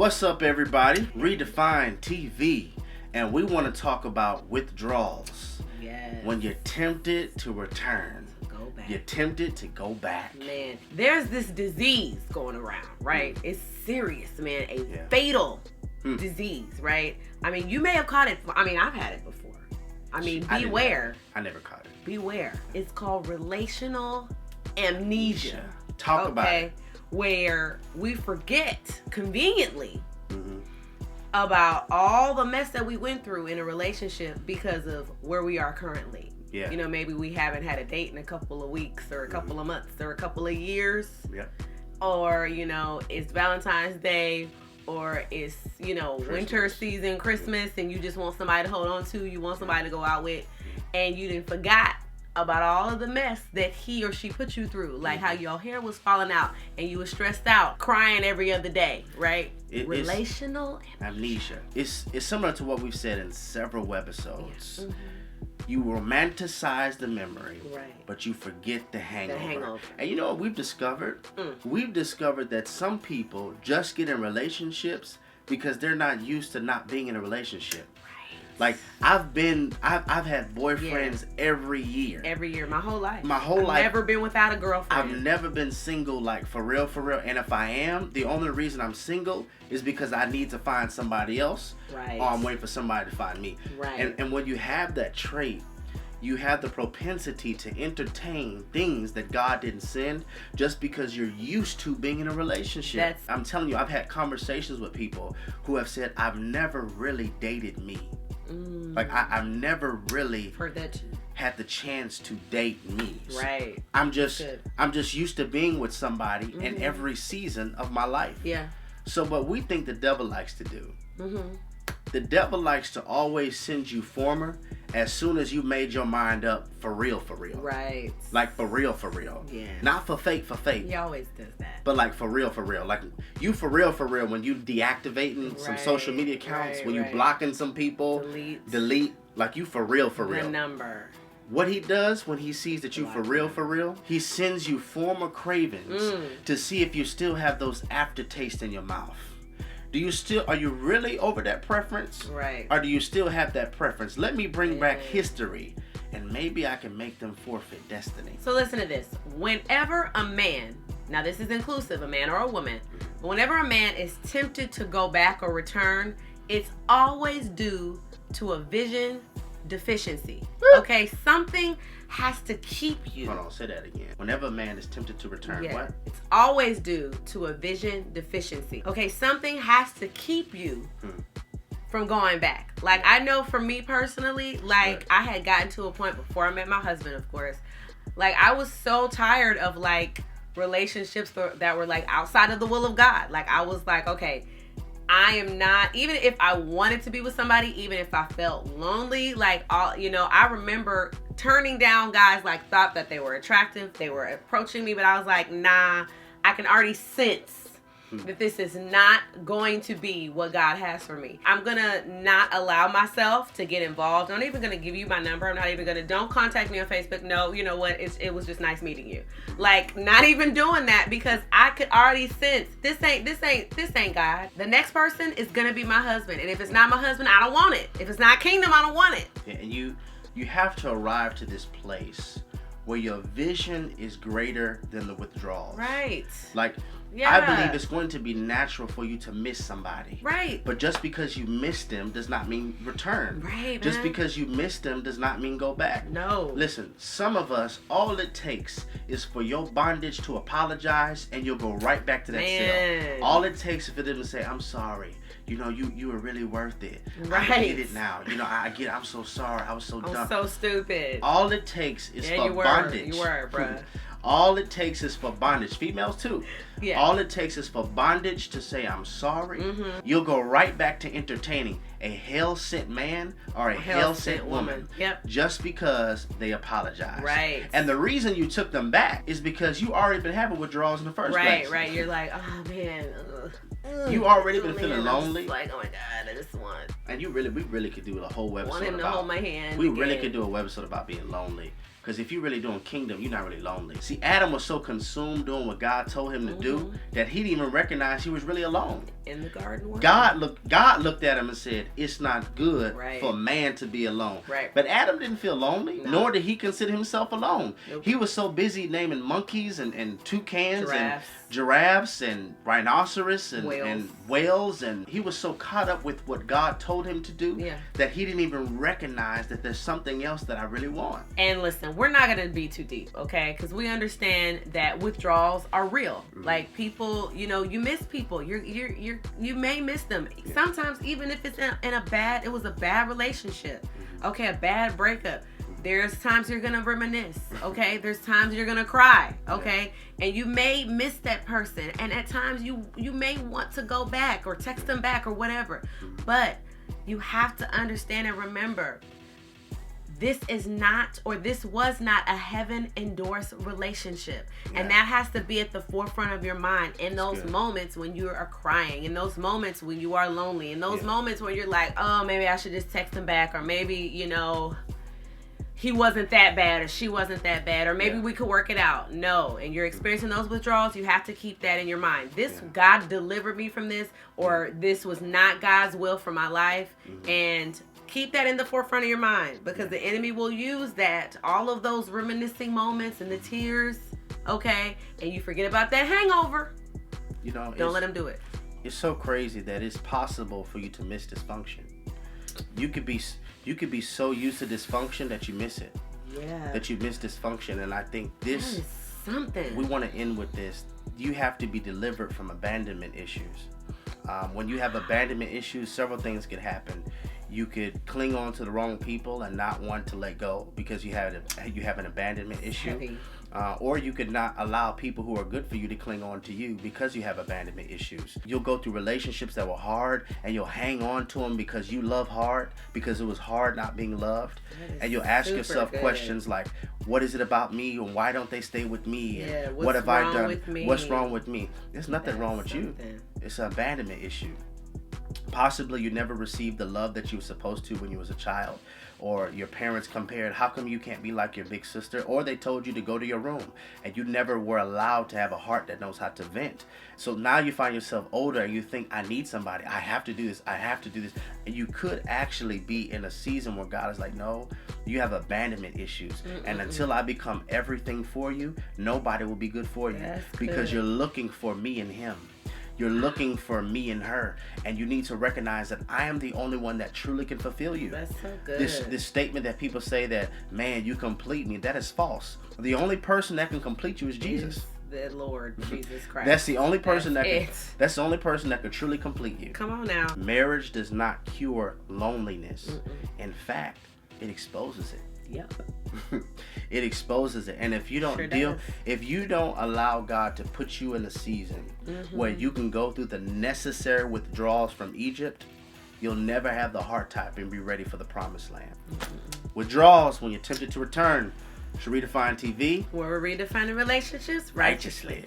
What's up, everybody? Redefine TV, and we want to talk about withdrawals. Yes. When you're tempted to return. Go back. You're tempted to go back. Man, there's this disease going around, right? It's serious, man. A fatal disease, right? I mean, you may have caught it. I mean, I've had it before. I mean, beware. I never caught it. Beware. It's called relational amnesia. Talk about it. Where we forget conveniently about all the mess that we went through in a relationship because of where we are currently. Yeah. You know, maybe we haven't had a date in a couple of weeks or a couple of months or a couple of years. Yeah. Or, you know, it's Valentine's Day or it's, you know, winter season, Christmas, and you just want somebody to hold on to, you want somebody to go out with, and you done forgot about all of the mess that he or she put you through, like how your hair was falling out and you were stressed out, crying every other day, right? Relational amnesia. It's similar to what we've said in several webisodes. Yeah. You romanticize the memory, but you forget the hangover. And you know what we've discovered? We've discovered that some people just get in relationships because they're not used to not being in a relationship. Like, I've had boyfriends every year. Every year, my whole life. I've never been without a girlfriend. I've never been single, like, for real. And if I am, the only reason I'm single is because I need to find somebody else. Right. Or I'm waiting for somebody to find me. Right. And when you have that trait, you have the propensity to entertain things that God didn't send just because you're used to being in a relationship. I'm telling you, I've had conversations with people who have said, I've never really dated me. Like, I've never really had the chance to date me. Right. I'm just used to being with somebody in every season of my life. Yeah. So what we think the devil likes to do, the devil likes to always send you former as soon as you made your mind up for real. Right. Like for real. Yeah. Not for fake. He always does that. But like for real. Like you for real when you deactivating some social media accounts, when you blocking some people, delete, like you for real. The number. What he does when he sees that you for real, he sends you former cravings to see if you still have those aftertaste in your mouth. Are you really over that preference? Right. Or do you still have that preference? Let me bring back history and maybe I can make them forfeit destiny. So listen to this. Whenever a man, now this is inclusive, a man or a woman, but whenever a man is tempted to go back or return, it's always due to a vision deficiency. Okay, something has to keep you. Hold on, say that again. Whenever a man is tempted to return, what? It's always due to a vision deficiency. Okay, something has to keep you from going back. Like, I know for me personally, like, I had gotten to a point before I met my husband, of course. Like, I was so tired of, like, relationships that were, like, outside of the will of God. Like, I was like, okay, I am not, even if I wanted to be with somebody, even if I felt lonely, like, I remember turning down guys, like, thought that they were attractive, they were approaching me, but I was like, nah, I can already sense that this is not going to be what God has for me. I'm gonna not allow myself to get involved. I'm not even gonna give you my number. I'm not even gonna, don't contact me on Facebook. No, you know what? It was just nice meeting you. Like, not even doing that because I could already sense this ain't God. The next person is gonna be my husband. And if it's not my husband, I don't want it. If it's not kingdom, I don't want it. Yeah, and you have to arrive to this place where your vision is greater than the withdrawals. Right. Like, I believe it's going to be natural for you to miss somebody. Right. But just because you missed them does not mean return. Right, Just because you missed them does not mean go back. No. Listen, some of us, all it takes is for your bondage to apologize and you'll go right back to that cell. All it takes is for them to say, I'm sorry. You know, you were really worth it. Right. I get it now. You know, I get it. I'm so sorry. I was so dumb. I'm so stupid. All it takes is for bondage. You were, bruh. All it takes is for bondage. Females too. Yeah. All it takes is for bondage to say, I'm sorry. You'll go right back to entertaining a hell-sent man or a hell-sent woman. Yep. Just because they apologize. Right. And the reason you took them back is because you already been having withdrawals in the first place. Right. You're like, oh man. You already been feeling lonely. Like, oh my God, I just want. And we really could do a whole website Want him to hold my hand. We really could do a website about being lonely. Because if you're really doing kingdom, you're not really lonely. See, Adam was so consumed doing what God told him to do that he didn't even recognize he was really alone. In the garden. God looked at him and said, it's not good for man to be alone. Right. But Adam didn't feel lonely, nor did he consider himself alone. Nope. He was so busy naming monkeys and toucans and giraffes and rhinoceros and whales. And he was so caught up with what God told him to do that he didn't even recognize that there's something else that I really want. And listen, we're not going to be too deep, okay? Because we understand that withdrawals are real. Like people, you know, you miss people. You may miss them. Sometimes even if it's it was a bad relationship, okay, a bad breakup. There's times you're going to reminisce, okay? There's times you're going to cry, okay? And you may miss that person. And at times you may want to go back or text them back or whatever. But you have to understand and remember, this was not a heaven-endorsed relationship. And that has to be at the forefront of your mind in those moments when you are crying, in those moments when you are lonely, in those moments when you're like, oh, maybe I should just text him back, or maybe, you know, he wasn't that bad or she wasn't that bad, or maybe we could work it out. No, and you're experiencing those withdrawals, you have to keep that in your mind. God delivered me from this, or this was not God's will for my life. And keep that in the forefront of your mind, because the enemy will use that, all of those reminiscing moments and the tears, okay? And you forget about that hangover. You know, don't let him do it. It's so crazy that it's possible for you to miss dysfunction. You could be so used to dysfunction that you miss it. Yeah. That you miss dysfunction. And I think this is something. We want to end with this. You have to be delivered from abandonment issues. When you have abandonment issues, several things could happen. You could cling on to the wrong people and not want to let go because you have an abandonment issue. Or you could not allow people who are good for you to cling on to you because you have abandonment issues. You'll go through relationships that were hard and you'll hang on to them because you love hard, because it was hard not being loved. And you'll ask yourself questions like, what is it about me, and why don't they stay with me? And what have I done? What's wrong with me? There's nothing wrong with you. It's an abandonment issue. Possibly you never received the love that you were supposed to when you was a child, or your parents compared, how come you can't be like your big sister? Or they told you to go to your room and you never were allowed to have a heart that knows how to vent. So now you find yourself older and you think, I need somebody, I have to do this, I have to do this. And you could actually be in a season where God is like, no, you have abandonment issues. And until I become everything for you, nobody will be good for you. Because you're looking for me and him. You're looking for me and her, and you need to recognize that I am the only one that truly can fulfill you. That's so good. This statement that people say that, man, you complete me, that is false. The only person that can complete you is Jesus. The Lord Jesus Christ. That's the only person that's the only person that can truly complete you. Come on now. Marriage does not cure loneliness. In fact, it exposes it. Yep. It exposes it. And if you don't if you don't allow God to put you in a season where you can go through the necessary withdrawals from Egypt, you'll never have the heart type and be ready for the promised land. Withdrawals, when you're tempted to return. Should Redefine TV, where we're redefining relationships righteously.